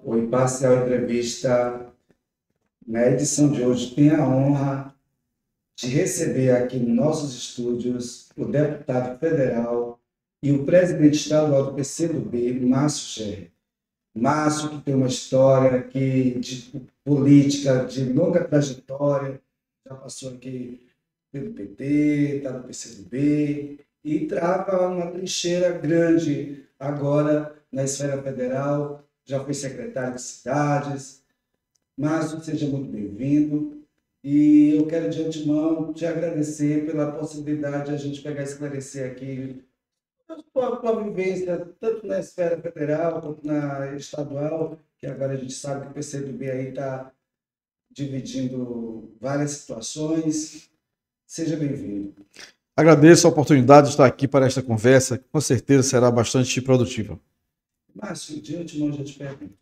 O Imparcial Entrevista, na edição de hoje, tem a honra de receber aqui nos nossos estúdios o deputado federal e o presidente estadual do PCdoB, Márcio Gerri. Márcio, que tem uma história aqui de política de longa trajetória, já passou aqui pelo PT, está no PCdoB, e trava uma trincheira grande agora na esfera federal, já foi secretário de cidades. Márcio, seja muito bem-vindo. E eu quero de antemão te agradecer pela possibilidade de a gente pegar e esclarecer aqui a tua vivência, tanto na esfera federal quanto na estadual, que agora a gente sabe que o PCdoB aí está dividindo várias situações. Seja bem-vindo. Agradeço a oportunidade de estar aqui para esta conversa, que com certeza será bastante produtiva. Márcio, de antemão já te pergunto.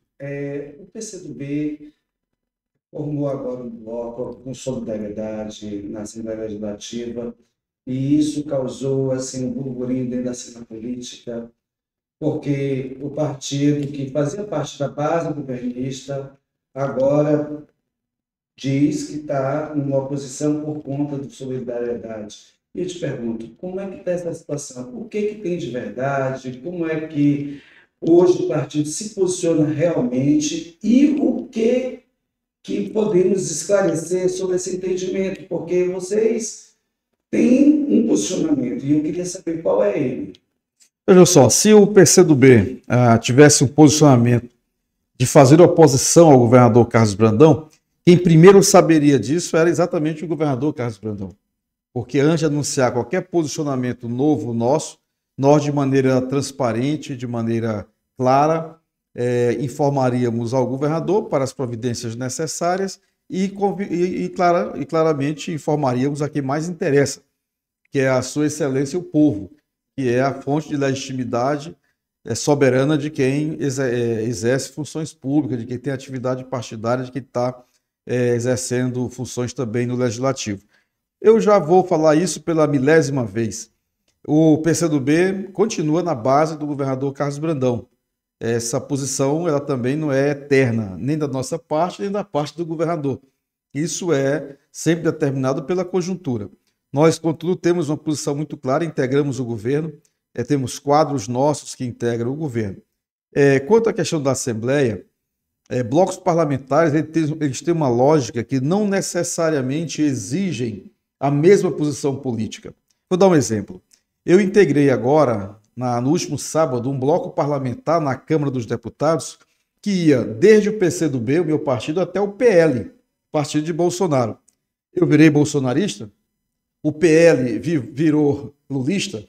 O PCdoB formou agora um bloco com solidariedade na Assembleia Legislativa, e isso causou assim, um burburinho dentro da cena política, porque o partido que fazia parte da base governista agora diz que está numa oposição por conta de solidariedade. E eu te pergunto, como é que está essa situação? O que tem de verdade? Como é que hoje o partido se posiciona realmente e o que podemos esclarecer sobre esse entendimento? Porque vocês têm um posicionamento e eu queria saber qual é ele. Veja só, se o PCdoB tivesse um posicionamento de fazer oposição ao governador Carlos Brandão, quem primeiro saberia disso era exatamente o governador Carlos Brandão. Porque antes de anunciar qualquer posicionamento novo nosso, nós, de maneira transparente, de maneira clara, informaríamos ao governador para as providências necessárias e claramente informaríamos a quem mais interessa, que é a sua excelência, o povo, que é a fonte de legitimidade soberana de quem exerce funções públicas, de quem tem atividade partidária, de quem está exercendo funções também no legislativo. Eu já vou falar isso pela milésima vez. O PCdoB continua na base do governador Carlos Brandão. Essa posição ela também não é eterna, nem da nossa parte, nem da parte do governador. Isso é sempre determinado pela conjuntura. Nós, contudo, temos uma posição muito clara, integramos o governo, temos quadros nossos que integram o governo. Quanto à questão da Assembleia, blocos parlamentares eles têm uma lógica que não necessariamente exigem a mesma posição política. Vou dar um exemplo. Eu integrei agora, no último sábado, um bloco parlamentar na Câmara dos Deputados que ia desde o PCdoB, o meu partido, até o PL, partido de Bolsonaro. Eu virei bolsonarista? O PL virou lulista?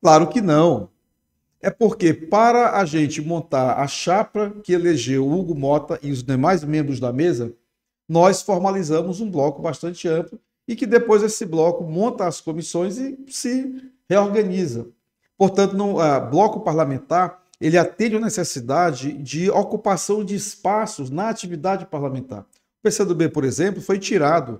Claro que não. É porque para a gente montar a chapa que elegeu o Hugo Mota e os demais membros da mesa, nós formalizamos um bloco bastante amplo e que depois esse bloco monta as comissões e se reorganiza. Portanto, no bloco parlamentar, ele atende a necessidade de ocupação de espaços na atividade parlamentar. O PCdoB, por exemplo, foi tirado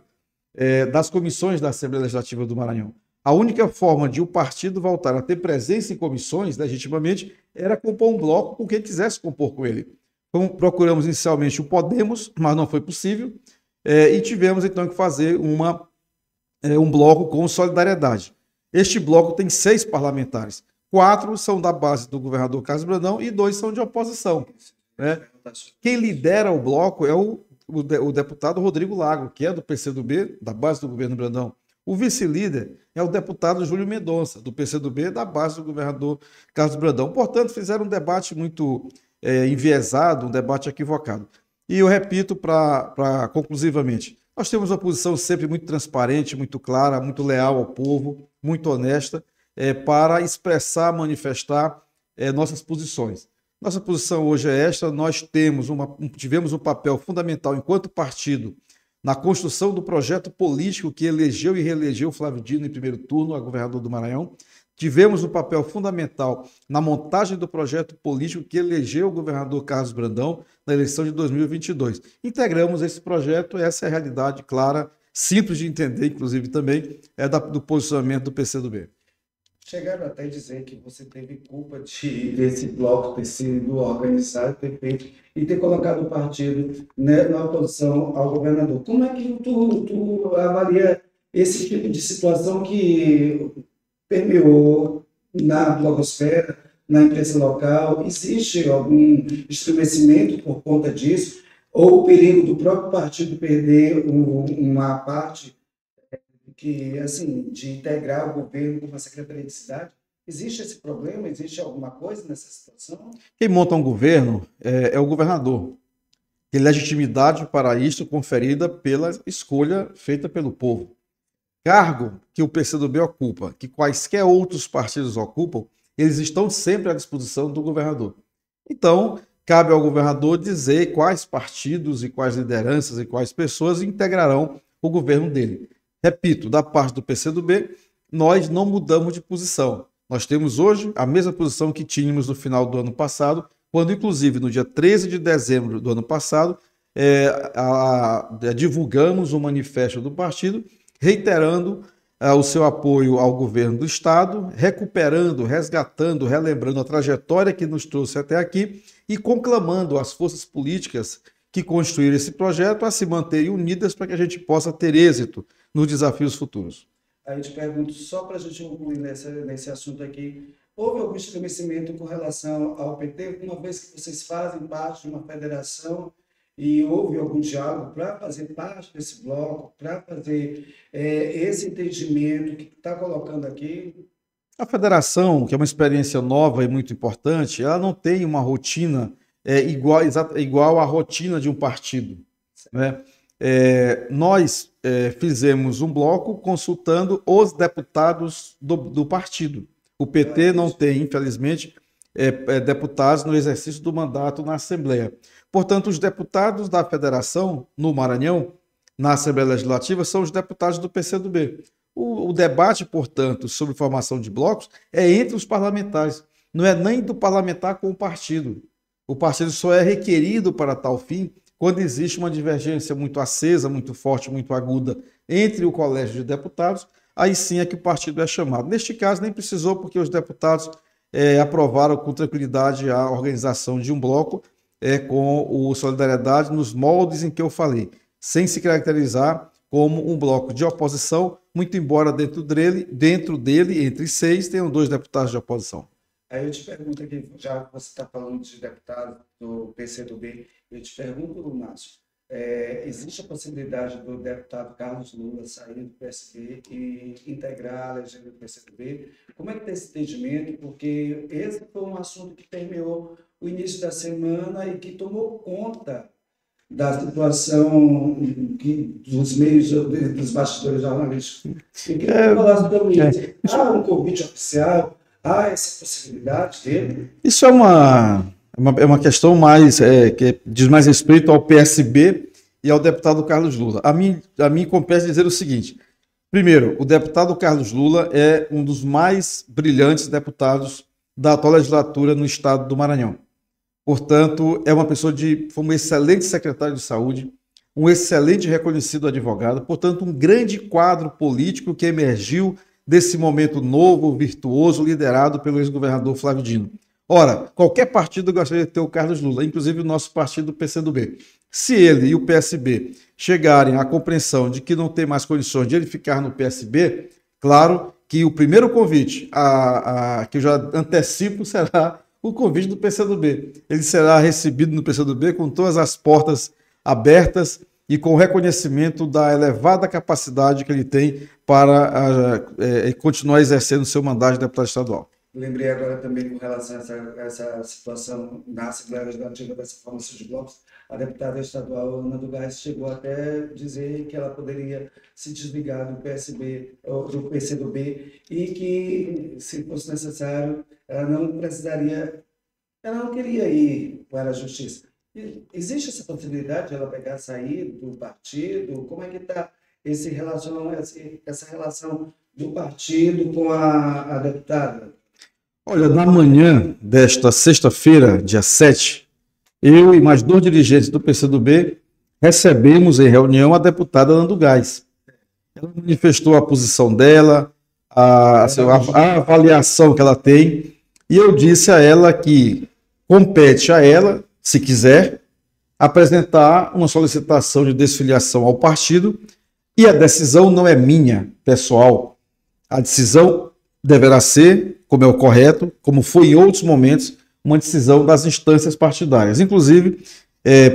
das comissões da Assembleia Legislativa do Maranhão. A única forma de o partido voltar a ter presença em comissões, legitimamente, era compor um bloco com quem quisesse compor com ele. Então, procuramos inicialmente o Podemos, mas não foi possível, e tivemos então que fazer um bloco com Solidariedade. Este bloco tem 6 parlamentares. 4 são da base do governador Carlos Brandão e 2 são de oposição. Né? Quem lidera o bloco é o deputado Rodrigo Lago, que é do PCdoB, da base do governo Brandão. O vice-líder é o deputado Júlio Mendonça, do PCdoB, da base do governador Carlos Brandão. Portanto, fizeram um debate muito enviesado, um debate equivocado. E eu repito conclusivamente, nós temos uma posição sempre muito transparente, muito clara, muito leal ao povo, muito honesta, para expressar, manifestar nossas posições. Nossa posição hoje é esta, nós tivemos um papel fundamental enquanto partido na construção do projeto político que elegeu e reelegeu Flávio Dino em primeiro turno a governador do Maranhão. Tivemos um papel fundamental na montagem do projeto político que elegeu o governador Carlos Brandão na eleição de 2022. Integramos esse projeto, essa é a realidade clara, simples de entender, inclusive também, do posicionamento do PCdoB. Chegaram até a dizer que você teve culpa desse bloco ter sido organizado, ter feito e ter colocado o partido, né, na oposição ao governador. Como é que tu avalia esse tipo de situação que permeou na blogosfera, na imprensa local? Existe algum estremecimento por conta disso? Ou o perigo do próprio partido perder uma parte que, assim, de integrar o governo com uma secretaria de cidade? Existe esse problema? Existe alguma coisa nessa situação? Quem monta um governo é o governador. Tem legitimidade para isto conferida pela escolha feita pelo povo. Cargo que o PCdoB ocupa, que quaisquer outros partidos ocupam, eles estão sempre à disposição do governador. Então, cabe ao governador dizer quais partidos e quais lideranças e quais pessoas integrarão o governo dele. Repito, da parte do PCdoB, nós não mudamos de posição. Nós temos hoje a mesma posição que tínhamos no final do ano passado, quando, inclusive, no dia 13 de dezembro do ano passado, divulgamos um manifesto do partido, reiterando o seu apoio ao governo do Estado, recuperando, resgatando, relembrando a trajetória que nos trouxe até aqui e conclamando as forças políticas que construíram esse projeto a se manterem unidas para que a gente possa ter êxito nos desafios futuros. Aí eu te pergunto, só para a gente concluir nesse assunto aqui, houve algum estremecimento com relação ao PT, uma vez que vocês fazem parte de uma federação e houve algum diálogo para fazer parte desse bloco, para fazer esse entendimento que está colocando aqui? A federação, que é uma experiência nova e muito importante, ela não tem uma rotina igual à rotina de um partido, né? Nós fizemos um bloco consultando os deputados do partido. O PT não tem, infelizmente, deputados no exercício do mandato na Assembleia. Portanto, os deputados da federação, no Maranhão, na Assembleia Legislativa, são os deputados do PCdoB. O debate, portanto, sobre formação de blocos é entre os parlamentares, não é nem do parlamentar com o partido. O partido só é requerido para tal fim quando existe uma divergência muito acesa, muito forte, muito aguda entre o colégio de deputados, aí sim é que o partido é chamado. Neste caso, nem precisou, porque os deputados aprovaram com tranquilidade a organização de um bloco com o Solidariedade nos moldes em que eu falei, sem se caracterizar como um bloco de oposição, muito embora dentro dele, entre 6, tenham 2 deputados de oposição. Aí eu te pergunto aqui, já que você está falando de deputado do PCdoB, eu te pergunto, Márcio, existe a possibilidade do deputado Carlos Lula sair do PSB e integrar a legenda do PCdoB? Como é que está esse entendimento? Porque esse foi um assunto que permeou o início da semana e que tomou conta da situação dos meios, dos bastidores jornalísticos. Eu queria falar sobre isso. Há um convite oficial? Há essa possibilidade dele? Isso é uma questão mais que diz mais respeito ao PSB e ao deputado Carlos Lula. A mim compete dizer o seguinte: primeiro, o deputado Carlos Lula é um dos mais brilhantes deputados da atual legislatura no estado do Maranhão. Portanto, é uma pessoa foi um excelente secretário de saúde, um excelente reconhecido advogado, portanto, um grande quadro político que emergiu desse momento novo, virtuoso, liderado pelo ex-governador Flávio Dino. Ora, qualquer partido gostaria de ter o Carlos Lula, inclusive o nosso partido, o PCdoB. Se ele e o PSB chegarem à compreensão de que não tem mais condições de ele ficar no PSB, claro que o primeiro convite, que eu já antecipo, será o convite do PCdoB. Ele será recebido no PCdoB com todas as portas abertas e com o reconhecimento da elevada capacidade que ele tem para continuar exercendo seu mandato de deputado estadual. Lembrei agora também com relação a essa situação na Assembleia Legislativa dessa formação de blocos, a deputada estadual Ana do Gás chegou até a dizer que ela poderia se desligar do PSB, ou do PCdoB, e que, se fosse necessário, ela não queria ir para a justiça. Existe essa possibilidade de ela pegar, sair do partido? Como é que está essa relação do partido com a deputada? Olha, na manhã desta sexta-feira, dia 7, eu e mais 2 dirigentes do PCdoB recebemos em reunião a deputada Ana do Gás. Ela manifestou a posição dela, a avaliação que ela tem, e eu disse a ela que compete a ela, se quiser, apresentar uma solicitação de desfiliação ao partido, e a decisão não é minha, pessoal. A decisão deverá ser, como é o correto, como foi em outros momentos, uma decisão das instâncias partidárias. Inclusive,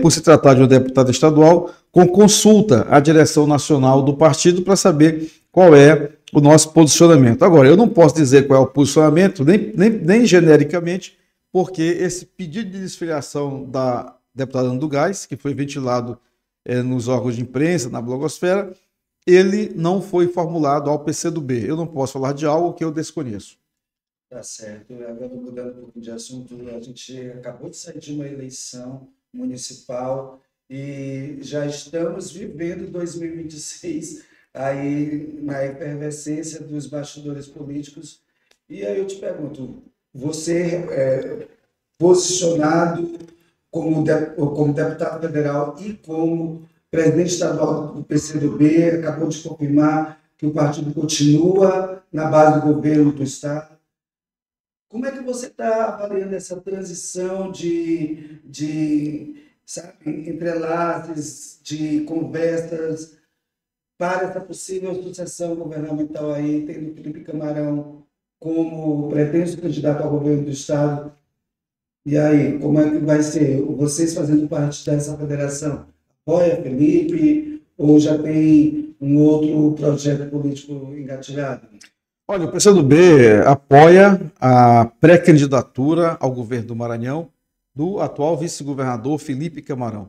por se tratar de um deputado estadual, com consulta à direção nacional do partido para saber qual é o nosso posicionamento. Agora, eu não posso dizer qual é o posicionamento, nem genericamente, porque esse pedido de desfiliação da deputada Ana do Gás, que foi ventilado nos órgãos de imprensa, na blogosfera, ele não foi formulado ao PCdoB. Eu não posso falar de algo que eu desconheço. Tá certo. Agora, mudando um pouco de assunto, a gente acabou de sair de uma eleição municipal e já estamos vivendo 2026 aí na efervescência dos bastidores políticos. E aí eu te pergunto, você posicionado como deputado federal e como presidente estadual do PCdoB, acabou de confirmar que o partido continua na base do governo do estado. Como é que você está avaliando essa transição sabe, entrelaces, de conversas para essa possível sucessão governamental aí, tendo Felipe Camarão como pretenso candidato ao governo do estado? E aí, como é que vai ser? Vocês fazendo parte dessa federação, apoia Felipe ou já tem um outro projeto político engatilhado? Olha, o PCdoB apoia a pré-candidatura ao governo do Maranhão do atual vice-governador Felipe Camarão.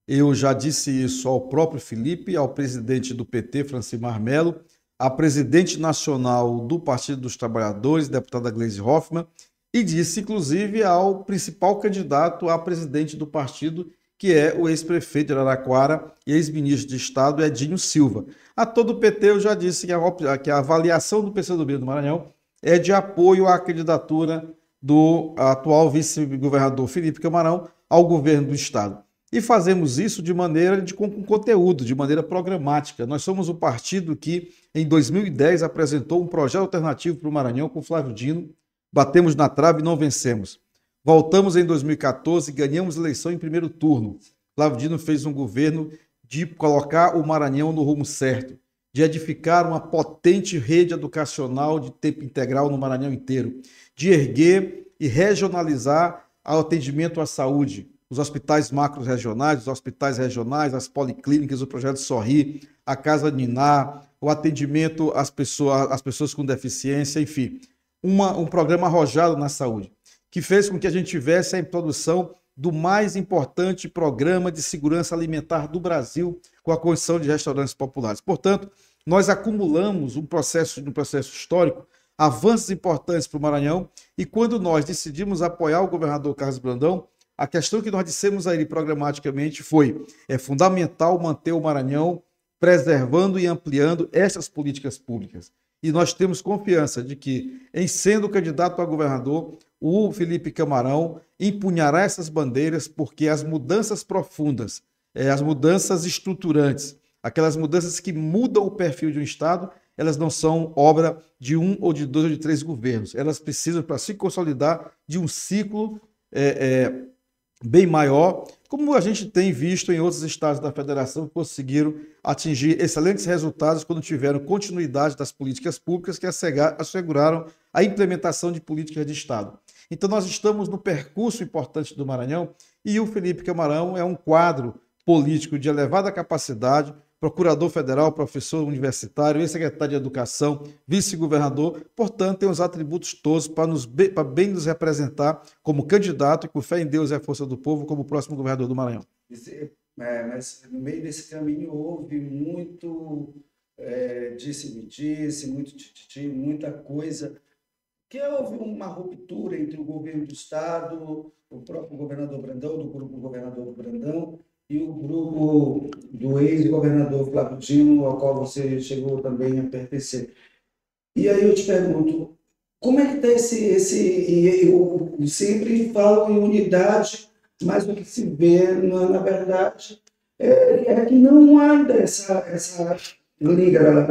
Eu já disse isso ao próprio Felipe, ao presidente do PT, Francimar Melo, à presidente nacional do Partido dos Trabalhadores, deputada Gleisi Hoffmann, e disse, inclusive, ao principal candidato a presidente do partido, que é o ex-prefeito de Araraquara e ex-ministro de Estado, Edinho Silva. A todo o PT eu já disse que a avaliação do PCdoB do Maranhão é de apoio à candidatura do atual vice-governador Felipe Camarão ao governo do Estado. E fazemos isso de maneira com conteúdo, de maneira programática. Nós somos o partido que, em 2010, apresentou um projeto alternativo para o Maranhão com Flávio Dino, batemos na trave e não vencemos. Voltamos em 2014 e ganhamos eleição em primeiro turno. Flávio Dino fez um governo de colocar o Maranhão no rumo certo, de edificar uma potente rede educacional de tempo integral no Maranhão inteiro, de erguer e regionalizar o atendimento à saúde, os hospitais macro-regionais, os hospitais regionais, as policlínicas, o projeto Sorri, a Casa Niná, o atendimento às pessoas com deficiência, enfim, um programa arrojado na saúde, que fez com que a gente tivesse a introdução do mais importante programa de segurança alimentar do Brasil, com a construção de restaurantes populares. Portanto, nós acumulamos um processo histórico, avanços importantes para o Maranhão, e quando nós decidimos apoiar o governador Carlos Brandão, a questão que nós dissemos a ele programaticamente foi: é fundamental manter o Maranhão preservando e ampliando essas políticas públicas. E nós temos confiança de que, em sendo candidato a governador, o Felipe Camarão empunhará essas bandeiras, porque as mudanças profundas, as mudanças estruturantes, aquelas mudanças que mudam o perfil de um Estado, elas não são obra de um ou de dois ou de três governos. Elas precisam, para se consolidar, de um ciclo bem maior, como a gente tem visto em outros estados da federação que conseguiram atingir excelentes resultados quando tiveram continuidade das políticas públicas que asseguraram a implementação de políticas de Estado. Então nós estamos no percurso importante do Maranhão e o Felipe Camarão é um quadro político de elevada capacidade, procurador federal, professor universitário, ex-secretário de Educação, vice-governador, portanto, tem os atributos todos para bem nos representar como candidato e, com fé em Deus e a força do povo, como próximo governador do Maranhão. Mas no meio desse caminho houve muito disse-me-disse, muito tititi, muita coisa, que houve uma ruptura entre o governo do Estado, o próprio governador Brandão, do grupo governador do Brandão, e o grupo do ex-governador Flávio Dino, ao qual você chegou também a pertencer. E aí eu te pergunto, como é que está eu sempre falo em unidade, mas o que se vê, na verdade, é que não há ainda essa liga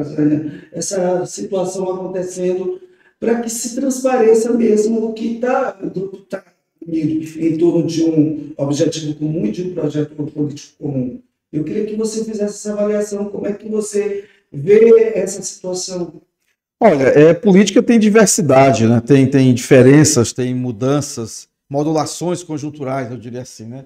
essa situação acontecendo para que se transpareça mesmo o que está unido em torno de um objetivo comum e de um projeto político comum. Eu queria que você fizesse essa avaliação, como é que você vê essa situação? Olha, política tem diversidade, né? Tem diferenças, tem mudanças, modulações conjunturais, eu diria assim, né?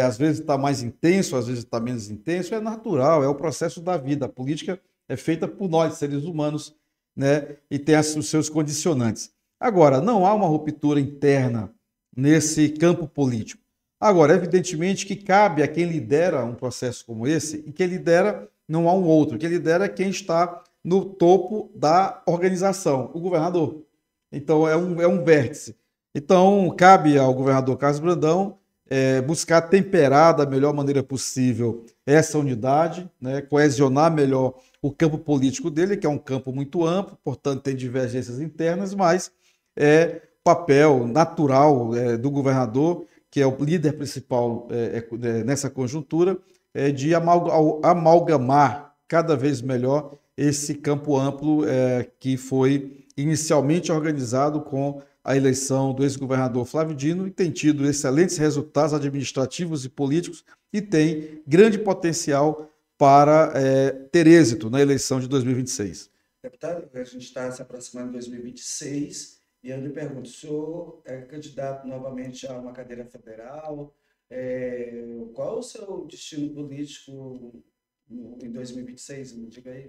Às vezes está mais intenso, às vezes está menos intenso, é natural, é o processo da vida. A política é feita por nós, seres humanos, né? E tem os seus condicionantes. Agora, não há uma ruptura interna nesse campo político. Agora, evidentemente que cabe a quem lidera um processo como esse, e quem lidera não há um outro, quem lidera é quem está no topo da organização, o governador. Então, é um vértice. Então, cabe ao governador Carlos Brandão buscar temperar da melhor maneira possível essa unidade, né, coesionar melhor o campo político dele, que é um campo muito amplo, portanto, tem divergências internas, mas é papel natural do governador, que é o líder principal nessa conjuntura, de amalgamar cada vez melhor esse campo amplo que foi inicialmente organizado com a eleição do ex-governador Flávio Dino e tem tido excelentes resultados administrativos e políticos e tem grande potencial para ter êxito na eleição de 2026. Deputado, a gente está se aproximando de 2026 e eu lhe pergunto, o senhor é candidato novamente a uma cadeira federal? Qual o seu destino político em 2026? Me diga aí.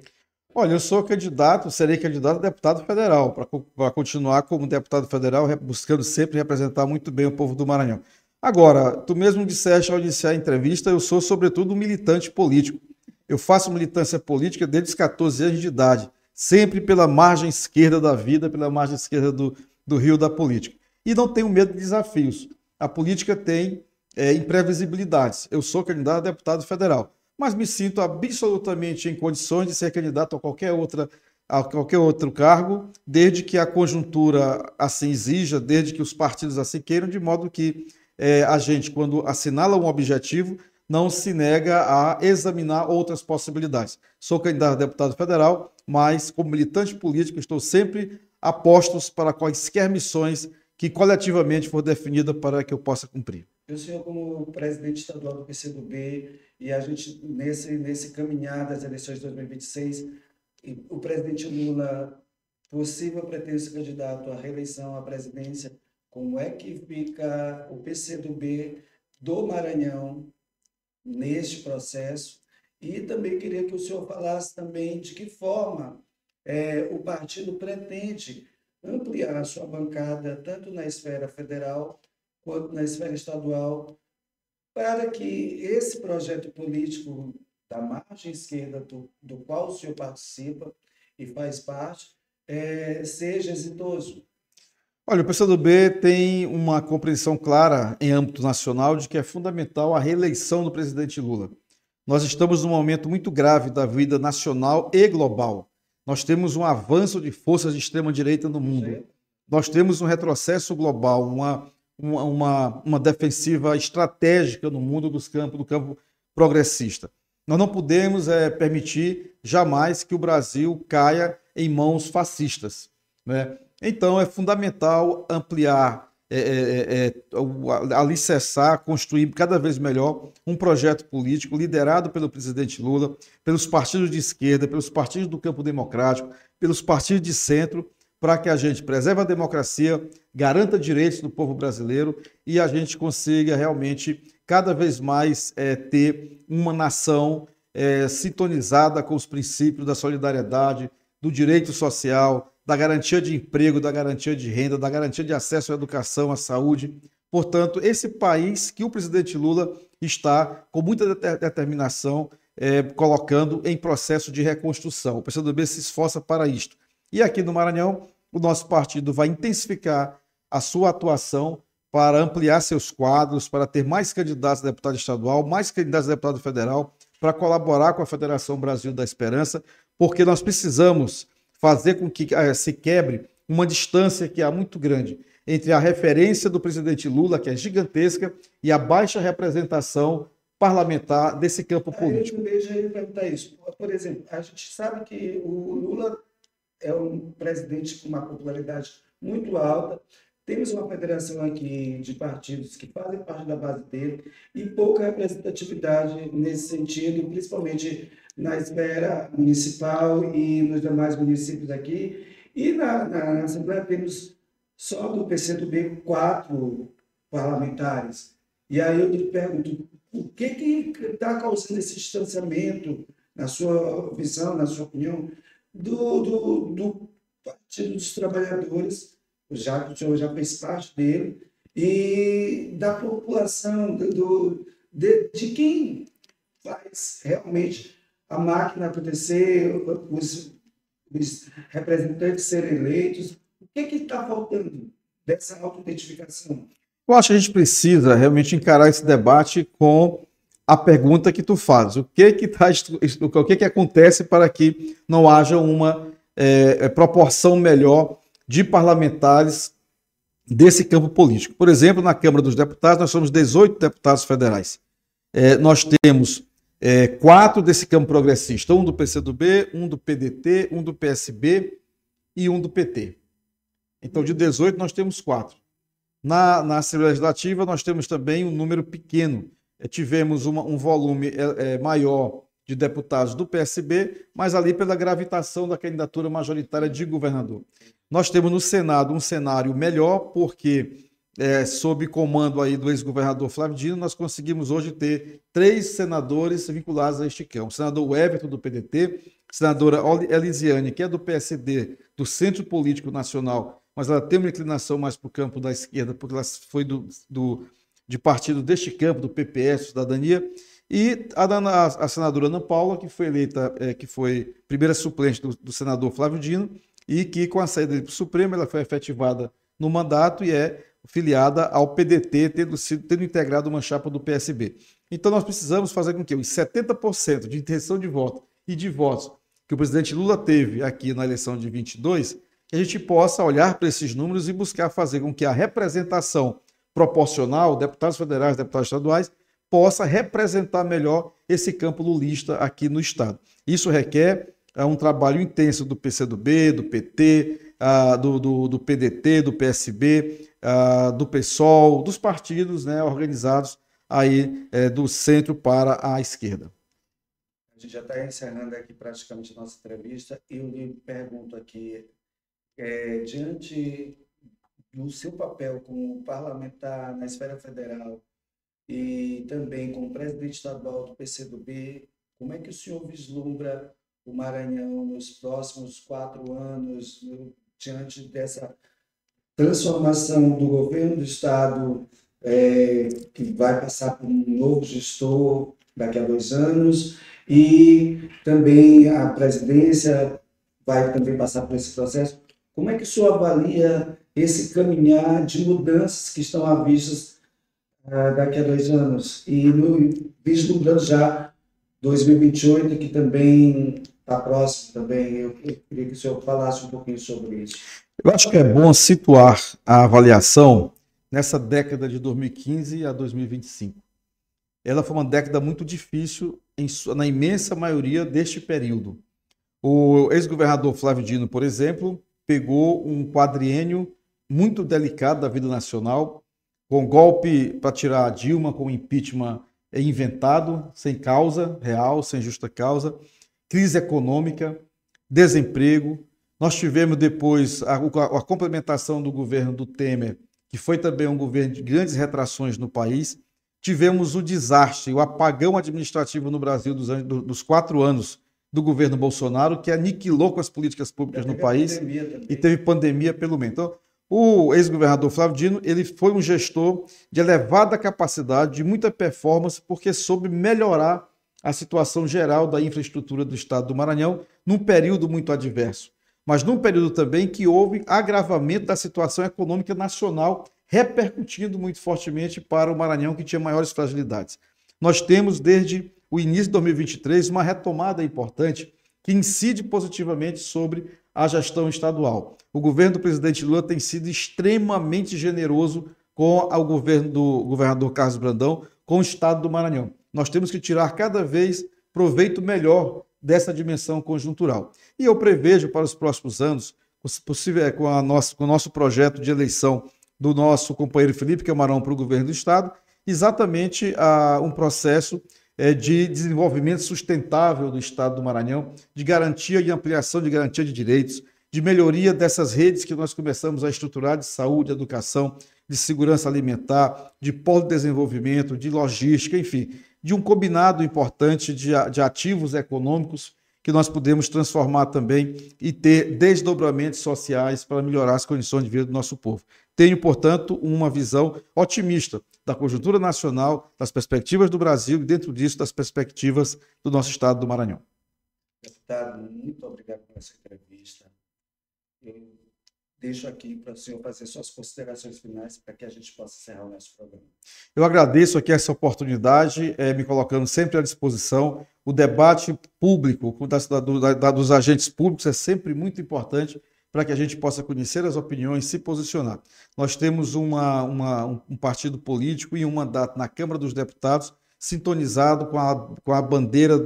Olha, eu sou candidato, serei candidato a deputado federal, para continuar como deputado federal, buscando sempre representar muito bem o povo do Maranhão. Agora, tu mesmo disseste ao iniciar a entrevista, eu sou sobretudo um militante político. Eu faço militância política desde os 14 anos de idade, sempre pela margem esquerda da vida, pela margem esquerda do rio da política. E não tenho medo de desafios. A política tem imprevisibilidades. Eu sou candidato a deputado federal, mas me sinto absolutamente em condições de ser candidato a qualquer outro cargo, desde que a conjuntura assim exija, desde que os partidos assim queiram, de modo que a gente, quando assinala um objetivo, não se nega a examinar outras possibilidades. Sou candidato a deputado federal, mas como militante político estou sempre a postos para quaisquer missões que coletivamente for definida para que eu possa cumprir. E o senhor, como presidente estadual do PCdoB, e a gente, nesse caminhar das eleições de 2026, o presidente Lula, possível pretenso candidato à reeleição à presidência, como é que fica o PCdoB do Maranhão neste processo? E também queria que o senhor falasse também de que forma o partido pretende ampliar a sua bancada, tanto na esfera federal quanto na esfera estadual, para que esse projeto político da margem esquerda, do qual o senhor participa e faz parte, seja exitoso. Olha, o PCdoB tem uma compreensão clara em âmbito nacional de que é fundamental a reeleição do presidente Lula. Nós estamos num momento muito grave da vida nacional e global. Nós temos um avanço de forças de extrema-direita no mundo. Nós temos um retrocesso global, uma defensiva estratégica no mundo do campo progressista. Nós não podemos permitir jamais que o Brasil caia em mãos fascistas, né? Então é fundamental ampliar, alicerçar, construir cada vez melhor um projeto político liderado pelo presidente Lula, pelos partidos de esquerda, pelos partidos do campo democrático, pelos partidos de centro, para que a gente preserve a democracia, garanta direitos do povo brasileiro e a gente consiga realmente cada vez mais ter uma nação sintonizada com os princípios da solidariedade, do direito social, da garantia de emprego, da garantia de renda, da garantia de acesso à educação, à saúde. Portanto, esse país que o presidente Lula está, com muita determinação, colocando em processo de reconstrução. O PCdoB se esforça para isto. E aqui no Maranhão, o nosso partido vai intensificar a sua atuação para ampliar seus quadros, para ter mais candidatos a deputado estadual, mais candidatos a deputado federal, para colaborar com a Federação Brasil da Esperança, porque nós precisamos fazer com que se quebre uma distância que há muito grande entre a referência do presidente Lula, que é gigantesca, e a baixa representação parlamentar desse campo Aí político? eu também já ia perguntar isso. Por exemplo, a gente sabe que o Lula é um presidente com uma popularidade muito alta. Temos uma federação aqui de partidos que fazem parte da base dele e pouca representatividade nesse sentido, principalmente na esfera municipal e nos demais municípios aqui. E na Assembleia temos só do PCdoB 4 parlamentares. E aí eu te pergunto, o que está causando esse distanciamento, na sua visão, na sua opinião, do Partido dos Trabalhadores, já que o senhor já fez parte dele, e da população, de quem faz realmente a máquina acontecer, os representantes serem eleitos? O que está faltando dessa autoidentificação? Eu acho que a gente precisa realmente encarar esse debate com a pergunta que tu faz. O que acontece para que não haja uma proporção melhor de parlamentares desse campo político? Por exemplo, na Câmara dos Deputados, nós somos 18 deputados federais. Nós temos 4 desse campo progressista, um do PCdoB, um do PDT, um do PSB e um do PT. Então, de 18, nós temos 4. Na Assembleia Legislativa, nós temos também um número pequeno. Tivemos um volume maior de deputados do PSB, mas ali pela gravitação da candidatura majoritária de governador. Nós temos no Senado um cenário melhor, porque, sob comando aí do ex-governador Flávio Dino, nós conseguimos hoje ter 3 senadores vinculados a este campo. O senador Everton, do PDT, a senadora Elisiane, que é do PSD, do Centro Político Nacional, mas ela tem uma inclinação mais para o campo da esquerda, porque ela foi de partido deste campo, do PPS, Cidadania, e a senadora Ana Paula, que foi eleita, que foi primeira suplente do senador Flávio Dino, e que com a saída dele para o Supremo, ela foi efetivada no mandato e é filiada ao PDT, tendo integrado uma chapa do PSB. Então nós precisamos fazer com que os 70% de intenção de voto e de votos que o presidente Lula teve aqui na eleição de 22, que a gente possa olhar para esses números e buscar fazer com que a representação proporcional, deputados federais, deputados estaduais, possa representar melhor esse campo lulista aqui no Estado. Isso requer um trabalho intenso do PCdoB, do PT, do PDT, do PSB, do PSOL, dos partidos, né, organizados aí do centro para a esquerda. A gente já está encerrando aqui praticamente a nossa entrevista e eu lhe pergunto aqui, diante do seu papel como parlamentar na esfera federal e também como presidente estadual do PCdoB, como é que o senhor vislumbra o Maranhão nos próximos 4 anos, diante dessa transformação do governo do Estado, que vai passar por um novo gestor daqui a 2 anos, e também a presidência vai também passar por esse processo? Como é que o senhor avalia esse caminhar de mudanças que estão à vista daqui a 2 anos? E vislumbrando já 2028, que também está próximo também, eu queria que o senhor falasse um pouquinho sobre isso. Eu acho que é bom situar a avaliação nessa década de 2015 a 2025. Ela foi uma década muito difícil na imensa maioria deste período. O ex-governador Flávio Dino, por exemplo, pegou um quadriênio muito delicado da vida nacional, com golpe para tirar a Dilma, com impeachment inventado, sem causa real, sem justa causa, crise econômica, desemprego. Nós tivemos depois a complementação do governo do Temer, que foi também um governo de grandes retrações no país. Tivemos o desastre, o apagão administrativo no Brasil dos 4 anos do governo Bolsonaro, que aniquilou com as políticas públicas no país e teve pandemia pelo meio. Então, o ex-governador Flávio Dino, ele foi um gestor de elevada capacidade, de muita performance, porque soube melhorar a situação geral da infraestrutura do estado do Maranhão num período muito adverso, mas num período também que houve agravamento da situação econômica nacional, repercutindo muito fortemente para o Maranhão, que tinha maiores fragilidades. Nós temos, desde o início de 2023, uma retomada importante que incide positivamente sobre a gestão estadual. O governo do presidente Lula tem sido extremamente generoso com o governo do governador Carlos Brandão, com o estado do Maranhão. Nós temos que tirar cada vez proveito melhor dessa dimensão conjuntural. E eu prevejo para os próximos anos, com o nosso projeto de eleição do nosso companheiro Felipe Camarão para o governo do Estado, exatamente um processo de desenvolvimento sustentável do Estado do Maranhão, de garantia e ampliação de garantia de direitos, de melhoria dessas redes que nós começamos a estruturar de saúde, educação, de segurança alimentar, de polo de desenvolvimento, de logística, enfim, de um combinado importante de ativos econômicos que nós podemos transformar também e ter desdobramentos sociais para melhorar as condições de vida do nosso povo. Tenho, portanto, uma visão otimista da conjuntura nacional, das perspectivas do Brasil e, dentro disso, das perspectivas do nosso estado do Maranhão. Deputado, muito obrigado por essa entrevista. Eu deixo aqui para o senhor fazer suas considerações finais para que a gente possa encerrar o nosso programa. Eu agradeço aqui essa oportunidade, me colocando sempre à disposição. O debate público dos agentes públicos é sempre muito importante para que a gente possa conhecer as opiniões, se posicionar. Nós temos um partido político e um mandato na Câmara dos Deputados sintonizado com a bandeira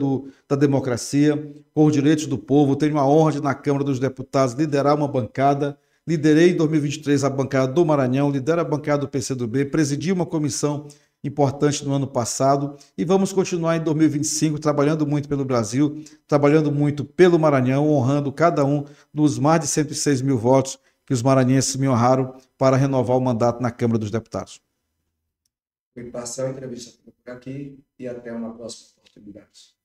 da democracia, com os direitos do povo. Tenho a honra de, na Câmara dos Deputados, liderar uma bancada. Liderei em 2023 a bancada do Maranhão, lidero a bancada do PCdoB, presidi uma comissão importante no ano passado e vamos continuar em 2025 trabalhando muito pelo Brasil, trabalhando muito pelo Maranhão, honrando cada um dos mais de 106 mil votos que os maranhenses me honraram para renovar o mandato na Câmara dos Deputados. Foi parcial entrevista por aqui e até uma próxima oportunidade.